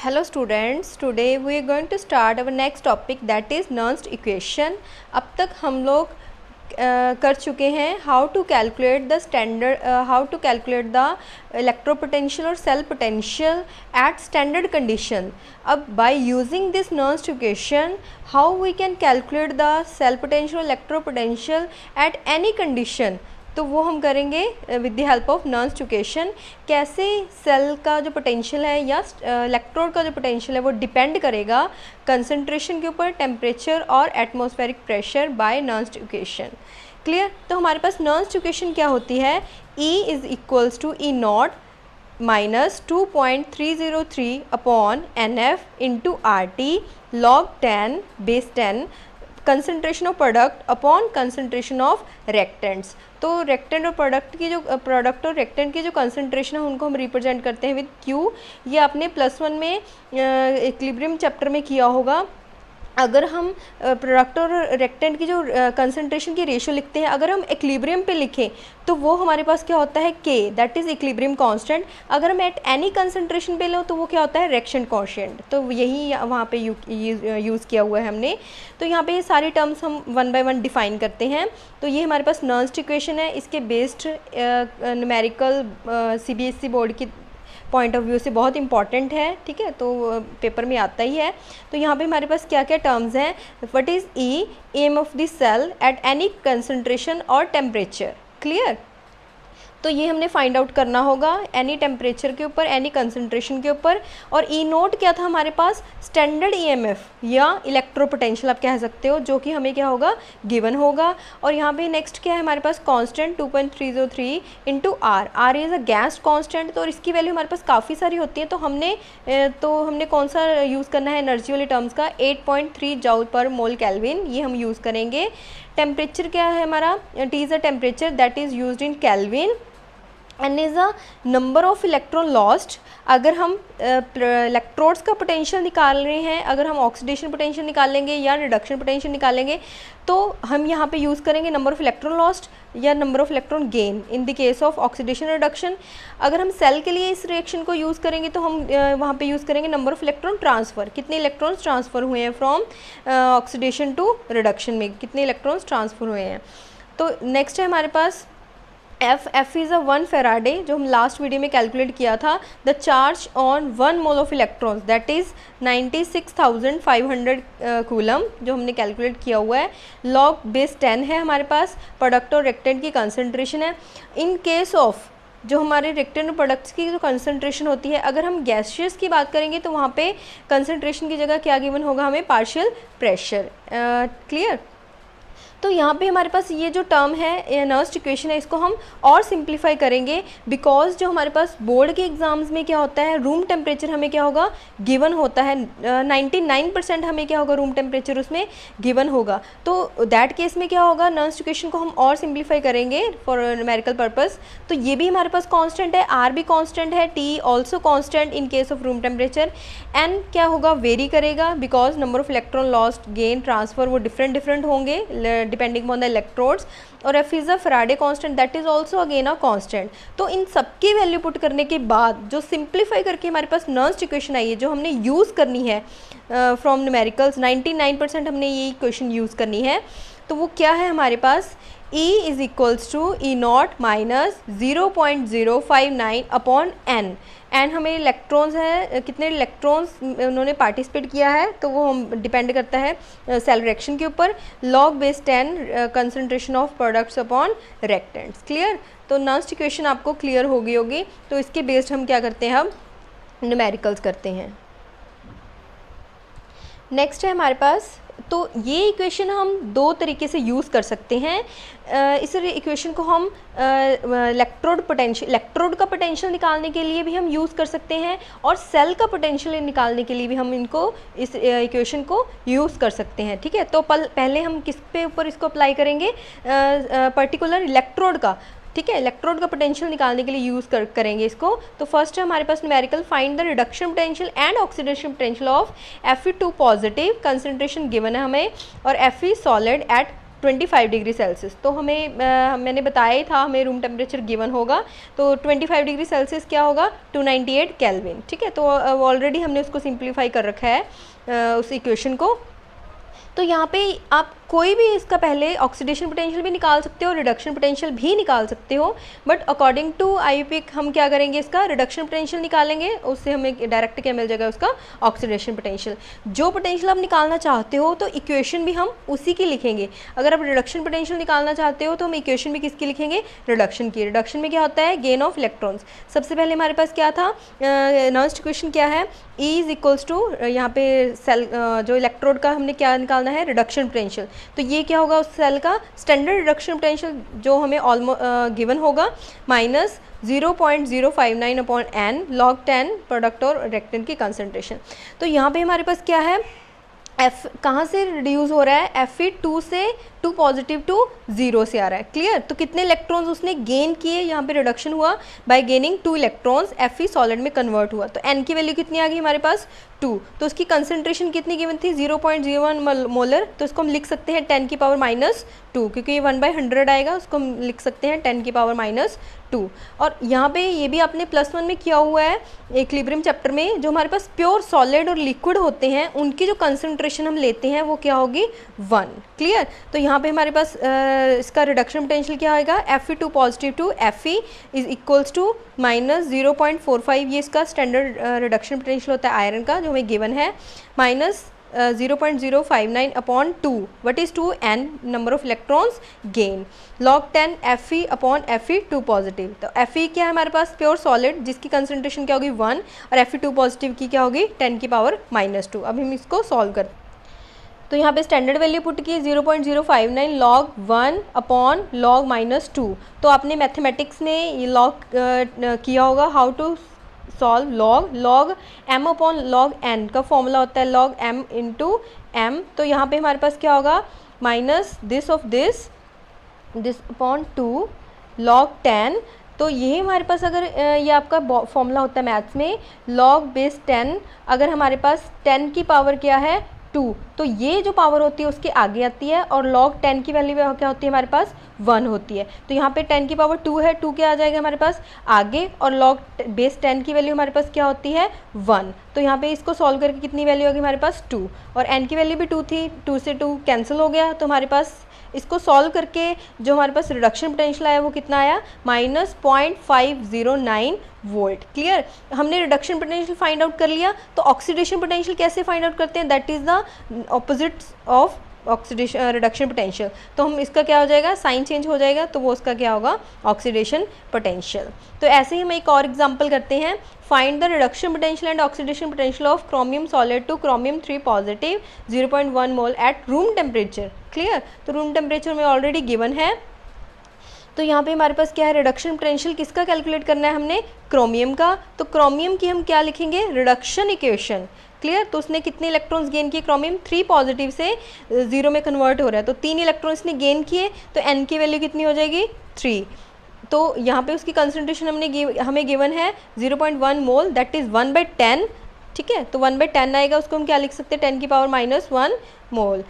Hello students, today we are going to start our next topic that is Nernst equation. अब तक हम लोग कर चुके हैं how to calculate the electropotential और cell potential at standard condition. अब by using this Nernst equation how we can calculate the cell potential electropotential at any condition, तो वो हम करेंगे with the help of Nernst equation. कैसे cell का जो potential है या इलेक्ट्रोड का जो पोटेंशियल है वो डिपेंड करेगा कंसंट्रेशन के ऊपर, टेम्परेचर और atmospheric pressure by Nernst equation. Clear. तो हमारे पास नर्स्ट इक्वेशन क्या होती है, E is equals to E not minus 2.303 upon NF into RT log 10 base 10 concentration of product upon concentration of reactants. तो रेक्टेंट और प्रोडक्ट और रेक्टेंट की जो कंसनट्रेशन है उनको हम रिप्रेजेंट करते हैं विद Q. ये आपने +1 में इक्विलिब्रियम चैप्टर में किया होगा. अगर हम प्रोडक्ट और रेक्टेंट की जो कंसनट्रेशन की रेशियो लिखते हैं, अगर हम इक्विलिब्रियम पे लिखें तो वो हमारे पास क्या होता है K, that is equilibrium constant. अगर हम एट एनी कंसनट्रेशन पे लो तो वो क्या होता है रिएक्शन कांस्टेंट. तो यही वहाँ पे यूज़ किया हुआ है हमने. तो यहाँ पे ये सारी टर्म्स हम वन बाय वन डिफाइन करते हैं. तो ये हमारे पास नर्स्ट इक्वेशन है. इसके बेस्ड न्यूमेरिकल CBSE बोर्ड की पॉइंट ऑफ व्यू से बहुत इंपॉर्टेंट है. ठीक है, तो पेपर में आता ही है. तो यहाँ पे हमारे पास क्या क्या टर्म्स हैं. What is E, M of the cell at any concentration और टेम्परेचर. क्लियर. तो ये हमने फाइंड आउट करना होगा एनी टेम्परेचर के ऊपर, एनी कंसंट्रेशन के ऊपर. और E नोट क्या था हमारे पास, स्टैंडर्ड EMF या इलेक्ट्रोपोटेंशियल आप कह सकते हो, जो कि हमें क्या होगा गिवन होगा. और यहाँ पे नेक्स्ट क्या है हमारे पास, constant 2.303 into R. R is a gas constant. तो इसकी वैल्यू हमारे पास काफ़ी सारी होती है. तो हमने कौन सा यूज़ करना है एनर्जी वाले टर्म्स का, 8.3 जूल पर मोल केल्विन, ये हम यूज़ करेंगे. टेम्परेचर क्या है हमारा, T is a temperature that is used in kelvin. N is a number of electron lost. अगर हम इलेक्ट्रोड्स का पोटेंशियल निकाल रहे हैं, अगर हम ऑक्सीडेशन पोटेंशियल निकालेंगे या रिडक्शन पोटेंशियल निकालेंगे, तो हम यहाँ पे यूज़ करेंगे नंबर ऑफ इलेक्ट्रॉन लॉस्ट या number of electron gain in the case of oxidation reduction. अगर हम सेल के लिए इस रिएक्शन को यूज़ करेंगे तो हम वहाँ पे यूज़ करेंगे नंबर ऑफ इलेक्ट्रॉन ट्रांसफ़र, कितने इलेक्ट्रॉन्स ट्रांसफ़र हुए हैं फ्रॉम ऑक्सीडेशन टू रिडक्शन में, कितने इलेक्ट्रॉन्स ट्रांसफ़र हुए हैं. तो नेक्स्ट है हमारे पास F इज़ अ 1 फेराडे, जो हम लास्ट वीडियो में कैलकुलेट किया था. The charge on 1 mole of electrons that is 96,500 coulomb, जो हमने कैलकुलेट किया हुआ है. लॉग बेस 10 है हमारे पास. प्रोडक्ट और रेक्टेंट की कंसंट्रेशन है. इन केस ऑफ जो हमारे रेक्टेंट और प्रोडक्ट्स की जो कंसंट्रेशन होती है, अगर हम गैसियस की बात करेंगे तो वहाँ पे कंसंट्रेशन की जगह क्या गिवन होगा हमें, पार्शियल प्रेशर. क्लियर. तो यहाँ पे हमारे पास ये जो टर्म है नर्स्ट इक्वेशन है, इसको हम और सिंप्लीफाई करेंगे. बिकॉज जो हमारे पास बोर्ड के एग्जाम्स में क्या होता है, रूम टेम्परेचर हमें क्या होगा गिवन होता है. 99% हमें क्या होगा, रूम टेम्परेचर उसमें गिवन होगा. तो दैट केस में क्या होगा, नर्स्ट इक्वेशन को हम और सिंप्लीफाई करेंगे फॉर न्यूमेरिकल पर्पस. तो ये भी हमारे पास कॉन्स्टेंट है, R भी कॉन्स्टेंट है, T also constant in case of room temperature. N क्या होगा, वेरी करेगा, because number of electron lost, gain, transfer वो डिफरेंट होंगे डिपेंडिंग ऑन द इलेक्ट्रोड्स. और F is a Faraday constant that is also again a constant. तो इन सबकी value put करने के बाद जो सिंप्लीफाई करके हमारे पास नर्स्ट इक्वेशन आई है, जो हमने यूज़ करनी है फ्रॉम न्यूमेरिकल्स, 99% हमने ये इक्वेशन यूज़ करनी है. तो वो क्या है हमारे पास, E is equals to E not minus 0.059 upon N. And हमें इलेक्ट्रॉन्स है, कितने इलेक्ट्रॉन्स उन्होंने पार्टिसिपेट किया है, तो वो हम डिपेंड करता है सेल रिएक्शन के ऊपर. Log base 10 concentration of products upon reactants. Clear. तो नर्स्ट इक्वेशन आपको क्लियर हो गई होगी. तो इसके बेस्ड हम क्या करते हैं, हम न्यूमेरिकल्स करते हैं. नेक्स्ट है हमारे पास, तो ये इक्वेशन हम दो तरीके से यूज़ कर सकते हैं. इस इक्वेशन को हम इलेक्ट्रोड का पोटेंशियल निकालने के लिए भी हम यूज़ कर सकते हैं, और सेल का पोटेंशियल निकालने के लिए भी हम इस इक्वेशन को यूज़ कर सकते हैं. ठीक है. तो पहले हम किस पे ऊपर इसको अप्लाई करेंगे, पर्टिकुलर इलेक्ट्रोड का. ठीक है, इलेक्ट्रोड का पोटेंशियल निकालने के लिए यूज़ करेंगे इसको. तो फर्स्ट है हमारे पास numerical, find the reduction potential and oxidation potential of Fe2 positive, concentration given है हमें, और Fe solid at 25 degree Celsius. तो हमें मैंने बताया ही था हमें रूम टेम्परेचर गिवन होगा, तो 25 डिग्री सेल्सियस क्या होगा 298 केल्विन। ठीक है, तो ऑलरेडी हमने उसको सिंप्लीफाई कर रखा है उस इक्वेशन को। तो यहाँ पे आप कोई भी इसका पहले ऑक्सीडेशन पोटेंशियल भी निकाल सकते हो, रिडक्शन पोटेंशियल भी निकाल सकते हो, बट अकॉर्डिंग टू आईयूपीएक हम क्या करेंगे, इसका रिडक्शन पोटेंशियल निकालेंगे, उससे हमें डायरेक्ट क्या मिल जाएगा, उसका ऑक्सीडेशन पोटेंशियल। जो पोटेंशियल आप निकालना चाहते हो तो इक्वेशन भी हम उसी की लिखेंगे। अगर आप रिडक्शन पोटेंशियल निकालना चाहते हो तो हम इक्वेशन भी किसकी लिखेंगे, रिडक्शन की। रिडक्शन में क्या होता है, गेन ऑफ इलेक्ट्रॉन्स। सबसे पहले हमारे पास क्या था, नॉन्स्ट इक्वेशन क्या है, E इज इक्वल्स टू, यहाँ पे सेल जो इलेक्ट्रोड का हमने क्या निकालना है, रिडक्शन पोटेंशियल। तो ये क्या होगा, उस सेल का स्टैंडर्ड रिडक्शन पोटेंशियल जो हमें गिवन होगा, minus 0.059 upon n log 10 product और रिएक्टेंट की कंसंट्रेशन। तो यहाँ पे हमारे पास क्या है, F कहाँ से रिड्यूस हो रहा है, Fe 2 से 2 पॉजिटिव टू 0 से आ रहा है। क्लियर, तो कितने इलेक्ट्रॉन्स उसने गेन किए, यहाँ पे रिडक्शन हुआ bye gaining 2 electrons, Fe solid में कन्वर्ट हुआ। तो n की वैल्यू कितनी आ गई हमारे पास 2। तो उसकी कंसंट्रेशन कितनी गिवन थी, 0.01 मोलर। तो इसको हम लिख सकते हैं 10 की पावर -2, क्योंकि ये 1/100 आएगा, उसको हम लिख सकते हैं 10 की पावर -2। और यहाँ पे ये भी आपने +1 में किया हुआ है इक्विलिब्रियम चैप्टर में, जो हमारे पास प्योर सॉलिड और लिक्विड होते हैं उनकी जो कंसंट्रेशन हम लेते हैं वो क्या होगी 1। क्लियर, तो यहाँ पे हमारे पास इसका रिडक्शन पोटेंशियल क्या आएगा, Fe2 positive to Fe is equals to -0.45, ये इसका स्टैंडर्ड रिडक्शन पोटेंशियल होता है आयरन का, जो हमें गिवन है, minus 0.059 upon 2, what is 2, n number of electrons gain, log 10 Fe upon Fe2 positive. तो Fe क्या है हमारे पास, प्योर सॉलिड, जिसकी कंसंट्रेशन क्या होगी 1, और Fe2 पॉजिटिव की क्या होगी 10 की पावर -2। अब हम इसको सॉल्व करते हैं। तो यहाँ पे स्टैंडर्ड वैल्यू पुट की 0.059 log 1 अपॉन log -2। तो आपने मैथमेटिक्स में ये लॉग किया होगा, how to solve log m upon log n का फॉर्मूला होता है log m इंटू m। तो यहाँ पे हमारे पास क्या होगा, minus this of this upon 2 log 10। तो ये हमारे पास अगर ये आपका फॉर्मूला होता है मैथ्स में, log बेस 10, अगर हमारे पास 10 की पावर क्या है 2, तो ये जो पावर होती है उसके आगे आती है, और log 10 की वैल्यू क्या होती है हमारे पास 1 होती है। तो यहाँ पे 10 की पावर 2 है, 2 क्या आ जाएगा हमारे पास आगे, और log बेस 10 की वैल्यू हमारे पास क्या होती है 1। तो यहाँ पे इसको सॉल्व करके कितनी वैल्यू होगी हमारे पास 2, और n की वैल्यू भी 2 थी, 2 से 2 कैंसिल हो गया। तो हमारे पास इसको सॉल्व करके जो हमारे पास रिडक्शन पोटेंशियल आया वो कितना आया, -0.509 वोल्ट। क्लियर, हमने रिडक्शन पोटेंशियल फाइंड आउट कर लिया। तो ऑक्सीडेशन पोटेंशियल कैसे फाइंड आउट करते हैं, that is the opposite of oxidation reduction potential. तो हम इसका क्या हो जाएगा, साइन चेंज हो जाएगा, तो वो उसका क्या होगा ऑक्सीडेशन पोटेंशियल। तो ऐसे ही हम एक और एग्जांपल करते हैं, find the reduction potential and oxidation potential of chromium solid two chromium 3 positive 0.1 mole at room temperature. Clear, तो रूम टेम्परेचर में ऑलरेडी गिवन है। तो यहाँ पे हमारे पास क्या है, रिडक्शन पोटेंशियल किसका कैलकुलेट करना है हमने, क्रोमियम का। तो क्रोमियम की हम क्या लिखेंगे, रिडक्शन इक्वेशन। क्लियर, तो उसने कितने इलेक्ट्रॉन्स गेन किए, क्रोमियम 3 पॉजिटिव से 0 में कन्वर्ट हो रहा है, तो 3 इलेक्ट्रॉन्स ने गेन किए, तो n की वैल्यू कितनी हो जाएगी 3। तो यहाँ पे उसकी कंसंट्रेशन हमें गिवन है 0.1 मोल, दैट इज़ 1/10। ठीक है, तो 1/10 आएगा, उसको हम क्या लिख सकते हैं 10 की पावर -1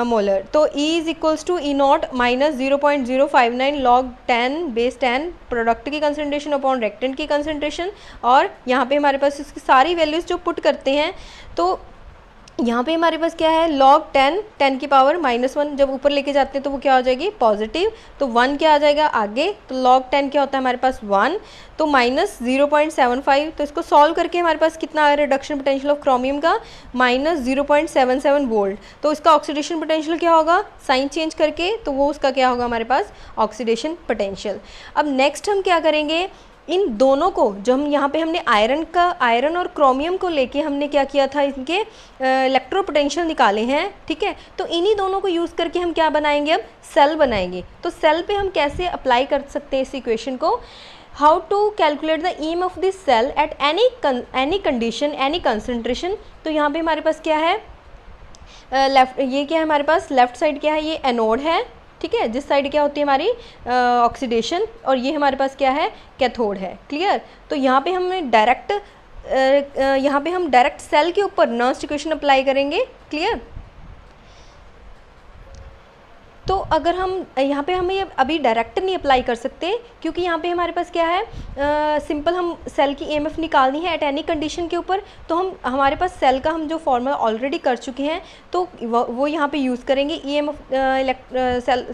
मोलर। तो E is equals to E0 minus 0.059 log 10 base 10 product की कंसंट्रेशन अपॉन रिएक्टेंट की कंसंट्रेशन। और यहाँ पे हमारे पास इसकी सारी वैल्यूज़ जो पुट करते हैं, तो यहाँ पे हमारे पास क्या है, log 10 की पावर -1, जब ऊपर लेके जाते हैं तो वो क्या हो जाएगी पॉजिटिव, तो 1 क्या आ जाएगा आगे, तो log 10 क्या होता है हमारे पास 1, तो -0.75। तो इसको सॉल्व करके हमारे पास कितना आ रहा है रिडक्शन पोटेंशियल ऑफ क्रोमियम का, -0.77 वोल्ट। तो इसका ऑक्सीडेशन पोटेंशियल क्या होगा, साइन चेंज करके, तो वो उसका क्या होगा हमारे पास ऑक्सीडेशन पोटेंशियल। अब नेक्स्ट हम क्या करेंगे, इन दोनों को जो हम यहाँ पे हमने आयरन और क्रोमियम को लेके हमने क्या किया था, इनके इलेक्ट्रो पोटेंशियल निकाले हैं। ठीक है, तो इन्हीं दोनों को यूज़ करके हम क्या बनाएंगे, अब सेल बनाएंगे। तो सेल पे हम कैसे अप्लाई कर सकते हैं इस इक्वेशन को, how to calculate the EM of this cell at any condition any concentration. तो यहाँ पे हमारे पास क्या है, लेफ्ट, ये क्या है हमारे पास लेफ्ट साइड क्या है, ये एनोड है। ठीक है, जिस साइड क्या होती है हमारी ऑक्सीडेशन, और ये हमारे पास क्या है कैथोड है। क्लियर, तो यहाँ पे हम डायरेक्ट सेल के ऊपर नर्स्ट इक्वेशन अप्लाई करेंगे। क्लियर, तो अगर हम यहाँ पे हमें अभी डायरेक्ट नहीं अप्लाई कर सकते, क्योंकि यहाँ पे हमारे पास क्या है, सिंपल हम सेल की ईएमएफ निकालनी है एट एनी कंडीशन के ऊपर, तो हमारे पास सेल का हम जो फॉर्मूला ऑलरेडी कर चुके हैं तो वो यहाँ पे यूज़ करेंगे। ईएमएफ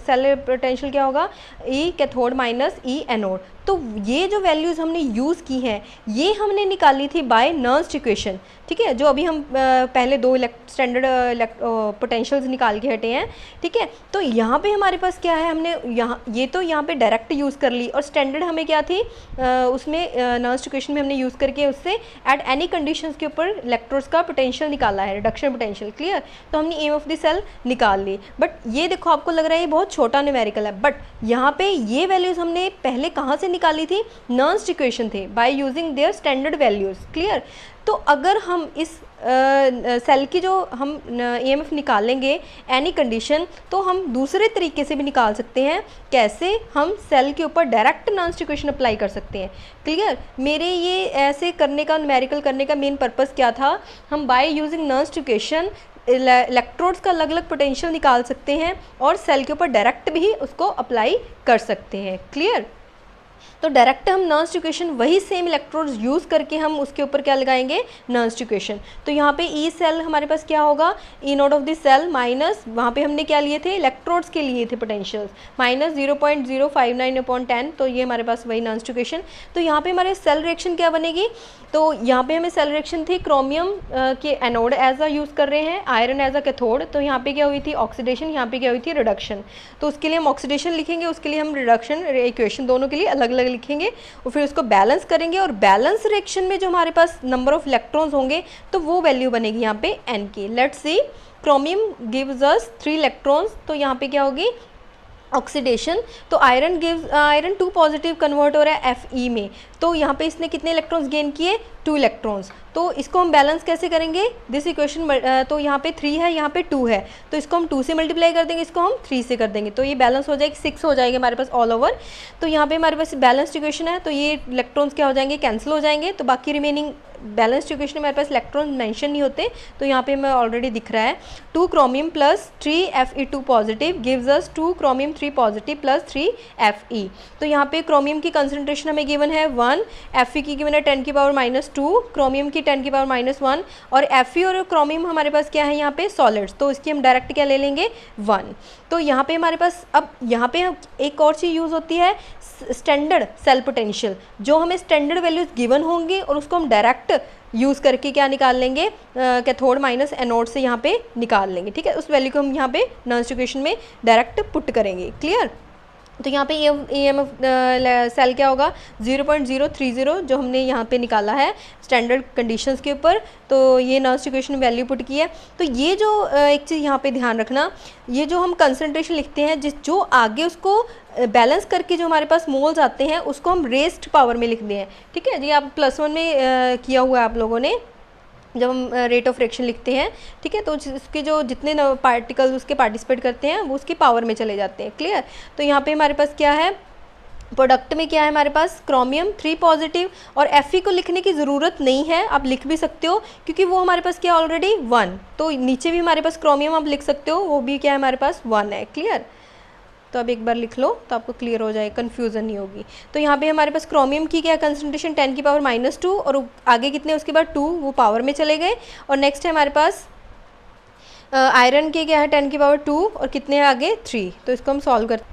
सेल पोटेंशियल क्या होगा, ई कैथोड माइनस ई एनोड। तो ये जो वैल्यूज़ हमने यूज़ की हैं ये हमने निकाली थी बाय नर्न्स्ट इक्वेशन, ठीक है, जो अभी हम पहले दो स्टैंडर्ड पोटेंशियल्स निकाल के हटे हैं, ठीक है। तो यहाँ पे हमारे पास क्या है, हमने यहाँ पे डायरेक्ट यूज़ कर ली, और स्टैंडर्ड हमें क्या थी उसमें नर्न्स्ट इक्वेशन में हमने यूज़ करके उससे एट एनी कंडीशंस के ऊपर इलेक्ट्रोड्स का पोटेंशियल निकाला है, रिडक्शन पोटेंशियल, क्लियर। तो हमने एम ऑफ द सेल निकाल ली। बट ये देखो आपको लग रहा है ये बहुत छोटा न्यूमेरिकल है, बट यहाँ पे ये वैल्यूज़ हमने पहले कहाँ से निकाली थी, नर्न्स्ट इक्वेशन थे, by using their standard values, clear. तो अगर हम इस सेल की जो हम ईएमएफ निकालेंगे एनी कंडीशन, तो हम दूसरे तरीके से भी निकाल सकते हैं। कैसे, हम सेल के ऊपर डायरेक्ट नर्न्स्ट इक्वेशन अप्लाई कर सकते हैं, क्लियर। मेरे ये ऐसे करने का, न्यूमेरिकल करने का मेन पर्पस क्या था, हम बाय यूजिंग नर्न्स्ट इक्वेशन इलेक्ट्रोड्स का अलग अलग पोटेंशियल निकाल सकते हैं और सेल के ऊपर डायरेक्ट भी उसको अप्लाई कर सकते हैं, क्लियर। तो डायरेक्ट हम नर्न्स्ट इक्वेशन वही सेम इलेक्ट्रोड्स यूज़ करके हम उसके ऊपर क्या लगाएंगे, नर्न्स्ट इक्वेशन। तो यहाँ पे ई सेल हमारे पास क्या होगा, E naught of the cell minus, वहाँ पे हमने क्या लिए थे, इलेक्ट्रोड्स के लिए थे पोटेंशियल्स, माइनस 0.059/10। तो ये हमारे पास वही नर्न्स्ट इक्वेशन। तो यहाँ पे हमारे सेल रिएक्शन क्या बनेगी, तो यहाँ पे हमें सेल रिएक्शन थी क्रोमियम के एनोड एज अ यूज़ कर रहे हैं, आयरन एज अ कैथोड। तो यहाँ पे क्या हुई थी, ऑक्सीडेशन, यहाँ पे क्या हुई थी, रिडक्शन। तो उसके लिए हम ऑक्सीडेशन लिखेंगे, उसके लिए हम रिडक्शन इक्वेशन, दोनों के लिए अलग अलग लिखेंगे और फिर उसको बैलेंस करेंगे। और बैलेंस रिएक्शन में जो हमारे पास नंबर ऑफ इलेक्ट्रॉन्स होंगे तो वो वैल्यू बनेगी यहाँ पे n की। Let's see, chromium gives us 3 electrons, तो यहाँ पे क्या होगी, ऑक्सीडेशन। तो आयरन 2 पॉजिटिव कन्वर्ट हो रहा है Fe में, तो यहाँ पे इसने कितने इलेक्ट्रॉन्स गेन किए, 2 इलेक्ट्रॉन्स। तो इसको हम बैलेंस कैसे करेंगे, दिस इक्वेशन, तो यहाँ पे 3 है, यहाँ पे 2 है, तो इसको हम 2 से मल्टीप्लाई कर देंगे, इसको हम 3 से कर देंगे, तो ये बैलेंस हो जाएगी, 6 हो जाएगा हमारे पास ऑल ओवर। तो यहाँ पे हमारे पास बैलेंस्ड इक्वेशन है, तो ये इलेक्ट्रॉन्स क्या हो जाएंगे, कैंसिल हो जाएंगे। तो बाकी रिमेनिंग बैलेंस्ड इक्वेशन में हमारे पास इलेक्ट्रॉन मेंशन नहीं होते, तो यहाँ पे हमें ऑलरेडी दिख रहा है 2 chromium plus 3 Fe2 positive gives us 2 chromium 3 positive plus 3 Fe। तो यहाँ पे क्रोमियम की कंसंट्रेशन हमें गिवन है 1, Fe की गिवन है 10⁻², क्रोमियम की 10⁻1, और Fe और क्रोमियम हमारे पास क्या है यहाँ पे सॉलिड्स, तो इसकी हम डायरेक्ट क्या ले लेंगे, 1। तो यहाँ पे हमारे पास, अब यहाँ पे एक और चीज़ यूज़ होती है, स्टैंडर्ड सेल पोटेंशियल, जो हमें स्टैंडर्ड वैल्यूज गिवन होंगी और उसको हम डायरेक्ट यूज़ करके क्या निकाल लेंगे, कैथोड माइनस एनोड से यहाँ पे निकाल लेंगे, ठीक है। उस वैल्यू को हम यहाँ पे नर्न्स्ट इक्वेशन में डायरेक्ट पुट करेंगे, क्लियर। तो यहाँ पे EMF सेल क्या होगा, 0.030, जो हमने यहाँ पे निकाला है स्टैंडर्ड कंडीशंस के ऊपर। तो ये नर्न्स्ट इक्वेशन वैल्यू पुट की है। तो ये जो एक चीज़ यहाँ पे ध्यान रखना, ये जो हम कंसंट्रेशन लिखते हैं, जो आगे उसको बैलेंस करके जो हमारे पास मोल्स आते हैं उसको हम रेस्ट पावर में लिखते हैं, ठीक है जी। आप +1 में किया हुआ है आप लोगों ने, जब हम रेट ऑफ रिएक्शन लिखते हैं, ठीक है, तो उसके जो जितने पार्टिकल्स उसके पार्टिसिपेट करते हैं वो उसकी पावर में चले जाते हैं, क्लियर। तो यहाँ पे हमारे पास क्या है, प्रोडक्ट में क्या है हमारे पास, क्रोमियम 3 पॉजिटिव, और Fe को लिखने की ज़रूरत नहीं है, आप लिख भी सकते हो क्योंकि वो हमारे पास क्या ऑलरेडी 1। तो नीचे भी हमारे पास क्रोमियम आप लिख सकते हो, वो भी क्या है हमारे पास 1 है, क्लियर। तो अब एक बार लिख लो तो आपको क्लियर हो जाए, कन्फ्यूज़न नहीं होगी। तो यहाँ पे हमारे पास क्रोमियम की क्या कंसंट्रेशन 10⁻², और आगे कितने उसके बाद 2, वो पावर में चले गए। और नेक्स्ट है हमारे पास आयरन के क्या है 10⁻2, और कितने हैं आगे 3। तो इसको हम सॉल्व करते,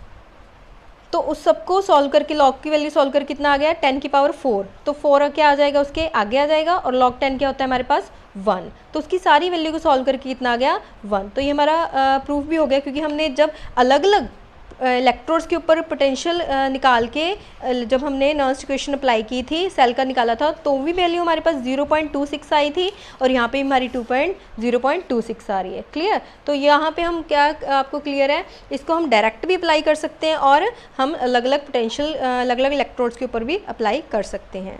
तो उस सबको सॉल्व करके लॉग की वैल्यू सॉल्व करके कितना आ गया 10⁴। तो 4 क्या आ जाएगा, उसके आगे आ जाएगा, और लॉग 10 क्या होता है हमारे पास 1। तो उसकी सारी वैल्यू को सॉल्व करके कितना आ गया 1। तो ये हमारा प्रूफ भी हो गया, क्योंकि हमने जब अलग अलग इलेक्ट्रोड्स के ऊपर पोटेंशियल निकाल के जब हमने नर्न्स्ट इक्वेशन अप्लाई की थी, सेल का निकाला था, तो भी वैल्यू हमारे पास 0.26 आई थी, और यहाँ पे हमारी 0.26 आ रही है, क्लियर। तो यहाँ पे हम क्या, आपको क्लियर है, इसको हम डायरेक्ट भी अप्लाई कर सकते हैं और हम अलग अलग पोटेंशियल अलग अलग इलेक्ट्रोड्स के ऊपर भी अप्लाई कर सकते हैं।